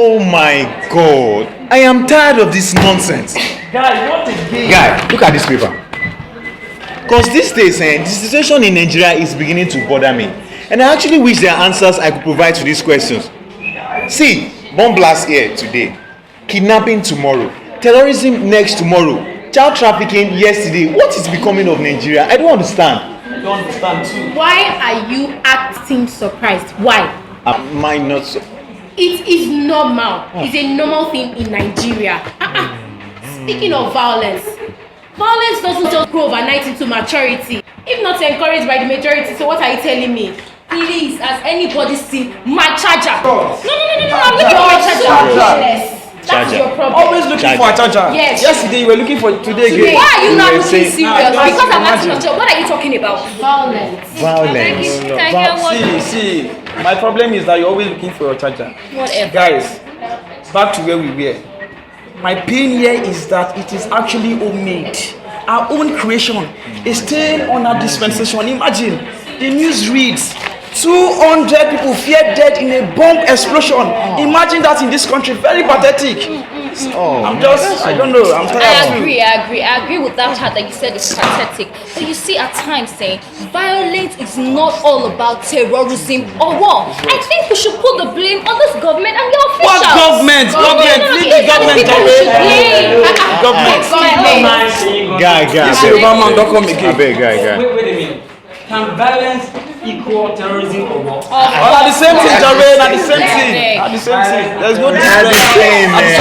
Oh my God. I am tired of this nonsense. Guy, what again? Guy, look at this paper. Because these days, the situation in Nigeria is beginning to bother me. And I actually wish there are answers I could provide to these questions. See, bomb blast here today. Kidnapping tomorrow. Terrorism next tomorrow. Child trafficking yesterday. What is becoming of Nigeria? I don't understand. I don't understand too. Why are you acting surprised? Why? Am I not so? It is normal. It's a normal thing in Nigeria. Speaking of violence, violence doesn't just grow overnight into maturity, if not encouraged by the majority. So what are you telling me? Please, has anybody seen my charger? No, I'm looking for my charger. That's your problem. Always looking for a charger. Yes. Yesterday you were looking for today again. Why are you not looking saying- serious? Because I'm asking yourself, what are you talking about? Violence. See, my problem is that you're always looking for your charger. Whatever. Guys, back to where we were. My pain here is that it is actually homemade. Our own creation is staying on our dispensation. Imagine, the news reads 200 people feared dead in a bomb explosion. Imagine that in this country. Very pathetic. I don't know. I'm tired. I agree with that part that you said is pathetic. But you see, at times saying violence is not all about terrorism or war. I think we should put the blame on this government and your officials. What government? Leave the government away. Guy. Obama, don't come again. Wait Wait a minute. Can violence equal terrorism or what? At the same thing, Jared. At the same thing. There's no difference.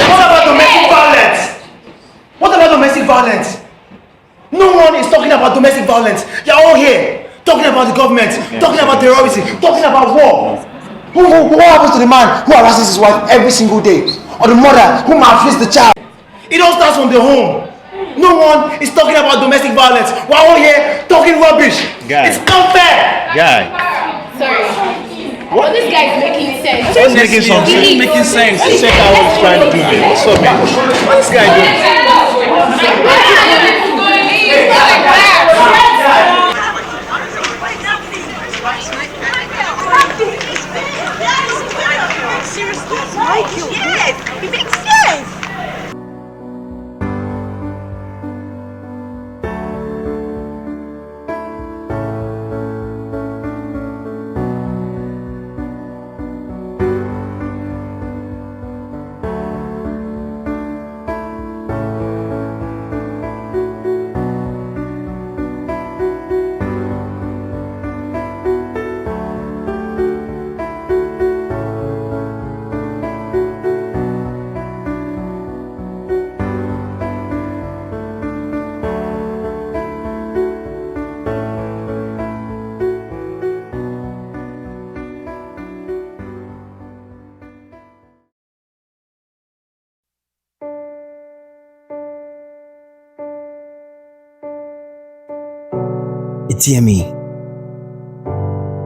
What about domestic violence? What about domestic violence? No one is talking about domestic violence. You're all here talking about the government, talking about terrorism, talking about war. What happens to the man who harasses his wife every single day? Or the mother who maltreats the child? It all starts from the home. No one is talking about domestic violence. We're all here talking rubbish. Guy. It's unfair. Guy. Sorry. What this guy is making sense. Just making some sense. It's making sense. Let's check out what he's trying to do, man. What's up, man? What's this guy doing? Yes, it makes sense.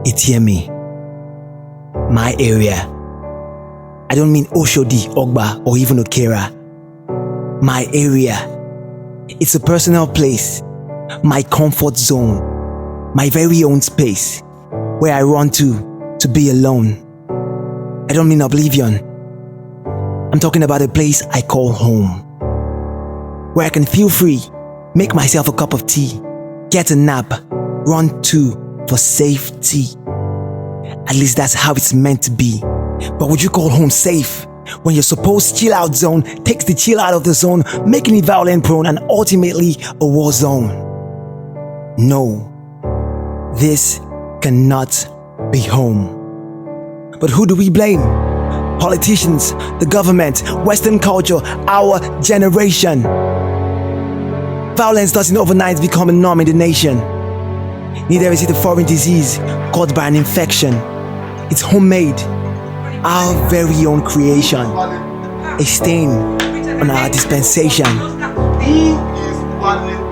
Etiemi, my area. I don't mean Oshodi, Ogba, or even Okera. My area. It's a personal place, my comfort zone, my very own space, where I run to be alone. I don't mean oblivion. I'm talking about a place I call home, where I can feel free, make myself a cup of tea, get a nap, run to for safety. At least that's how it's meant to be. But would you call home safe when your supposed chill out zone takes the chill out of the zone, making it violent prone and ultimately a war zone? No, this cannot be home. But who do we blame? Politicians, the government, Western culture, our generation. Violence doesn't overnight become a norm in the nation. Neither is it a foreign disease caused by an infection. It's homemade, our very own creation, a stain on our dispensation.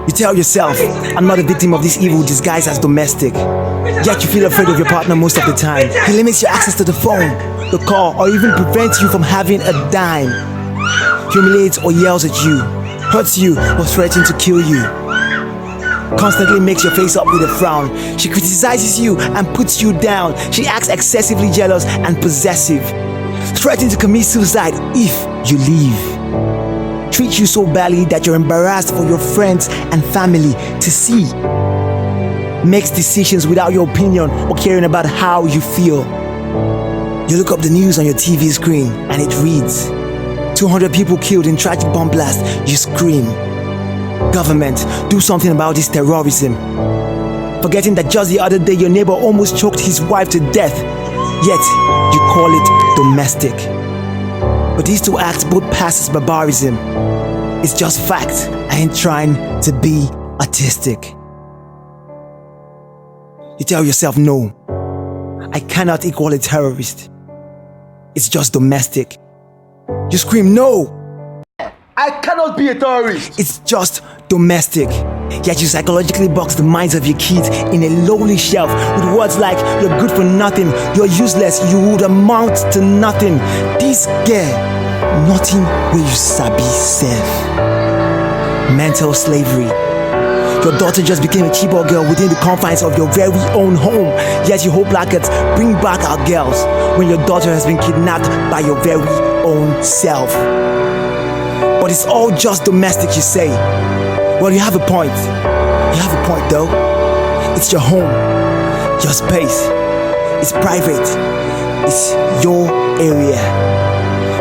You tell yourself, I'm not a victim of this evil disguised as domestic. Yet you feel afraid of your partner most of the time. He limits your access to the phone, the call, or even prevents you from having a dime. Humiliates or yells at you, hurts you or threatens to kill you. Constantly makes your face up with a frown. She criticizes you and puts you down. She acts excessively jealous and possessive. threaten to commit suicide if you leave, treat you so badly that you're embarrassed for your friends and family to see, makes decisions without your opinion or caring about how you feel. You look up the news on your TV screen and it reads, 200 people killed in tragic bomb blast. You scream, government, do something about this terrorism. Forgetting that just the other day your neighbor almost choked his wife to death, yet you call it domestic. But these two acts both pass as barbarism. It's just fact. I ain't trying to be artistic. You tell yourself, no, I cannot equal a terrorist. It's just domestic. You scream, no, I cannot be a terrorist. it's just domestic. Yet you psychologically box the minds of your kids in a lowly shelf with words like, you're good for nothing, you're useless, you would amount to nothing. This girl, nothing will you sabi serve. Mental slavery. Your daughter just became a keyboard girl within the confines of your very own home. Yet you hope placards bring back our girls when your daughter has been kidnapped by your very own self. But it's all just domestic, you say. Well, you have a point. You have a point though. It's your home, your space. It's private. It's your area.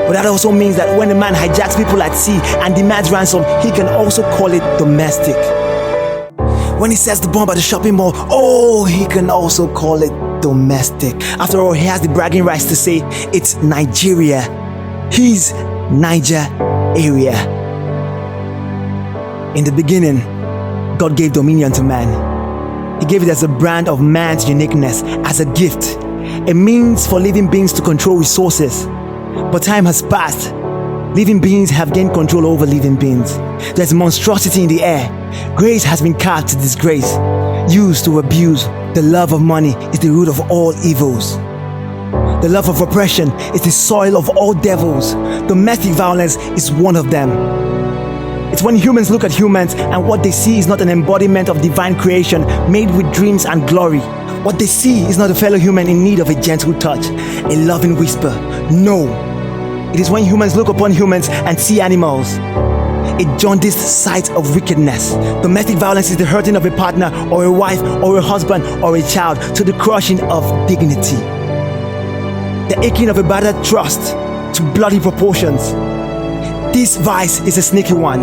But that also means that when a man hijacks people at sea and demands ransom, he can also call it domestic. When he sets the bomb at the shopping mall, oh, he can also call it domestic. After all, he has the bragging rights to say it's Nigeria. He's Niger area. In the beginning, God gave dominion to man. He gave it as a brand of man's uniqueness, as a gift, a means for living beings to control resources. But time has passed. Living beings have gained control over living beings. There's monstrosity in the air. Grace has been carved to disgrace, used to abuse. The love of money is the root of all evils. The love of oppression is the soil of all devils. Domestic violence is one of them. It's when humans look at humans and what they see is not an embodiment of divine creation made with dreams and glory. What they see is not a fellow human in need of a gentle touch, a loving whisper. No. It is when humans look upon humans and see animals. A jaundiced sight of wickedness. Domestic violence is the hurting of a partner or a wife or a husband or a child to the crushing of dignity. The aching of a battered trust to bloody proportions. This vice is a sneaky one,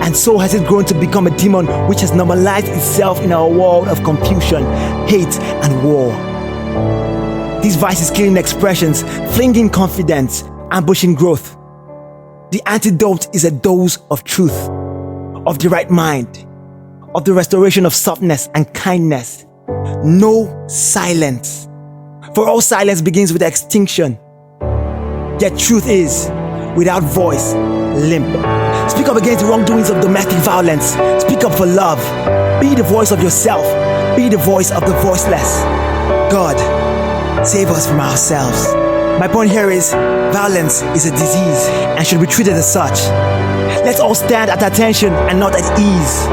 and so has it grown to become a demon which has normalized itself in our world of confusion, hate, and war. This vice is killing expressions, flinging confidence, ambushing growth. The antidote is a dose of truth, of the right mind, of the restoration of softness and kindness. No silence. For all silence begins with extinction. Yet truth is, without voice, limp. Speak up against the wrongdoings of domestic violence. Speak up for love. Be the voice of yourself. Be the voice of the voiceless. God, save us from ourselves. My point here is, violence is a disease and should be treated as such. Let's all stand at attention and not at ease.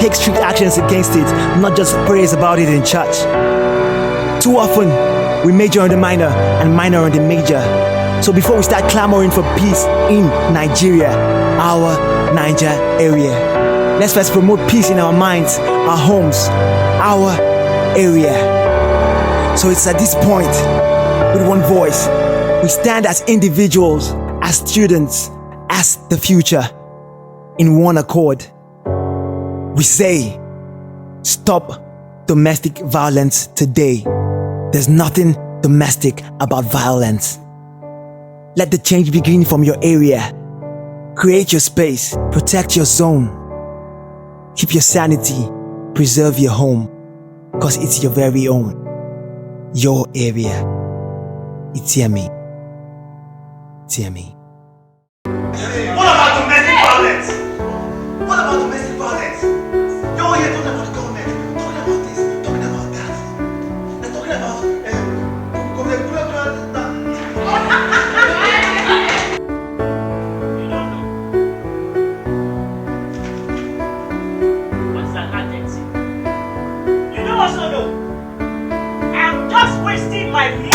Take strict actions against it, not just prayers about it in church. Too often, we major on the minor and minor on the major. So before we start clamoring for peace in Nigeria, our Niger area, let's first promote peace in our minds, our homes, our area. So it's at this point, with one voice, we stand as individuals, as students, as the future, in one accord. We say, stop domestic violence today. There's nothing domestic about violence. Let the change begin from your area. Create your space, protect your zone. Keep your sanity, preserve your home, cause it's your very own. Your area. Etiemi. Etiemi. What about domestic violence? What about domestic violence? You're all here talking about the government, talking about this, talking about that. And talking about What's an agency? You know what's not no? I'm just wasting my money.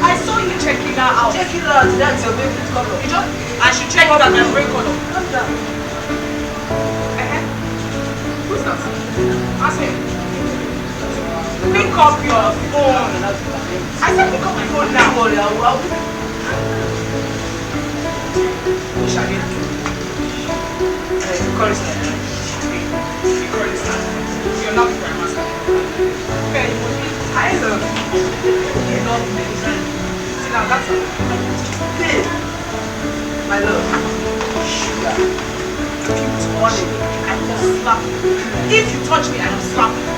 I saw you checking her out. Check it out, that's your favorite color. I should check it out my favorite color. Calm down. Who's that? Ask him. Pick up your phone. I said pick up my phone now. You're not my master. Okay, I love you. You love me. See now, that's all. Hey, my love. Sugar. If you touch me, I will slap you. If you touch me, I will slap you.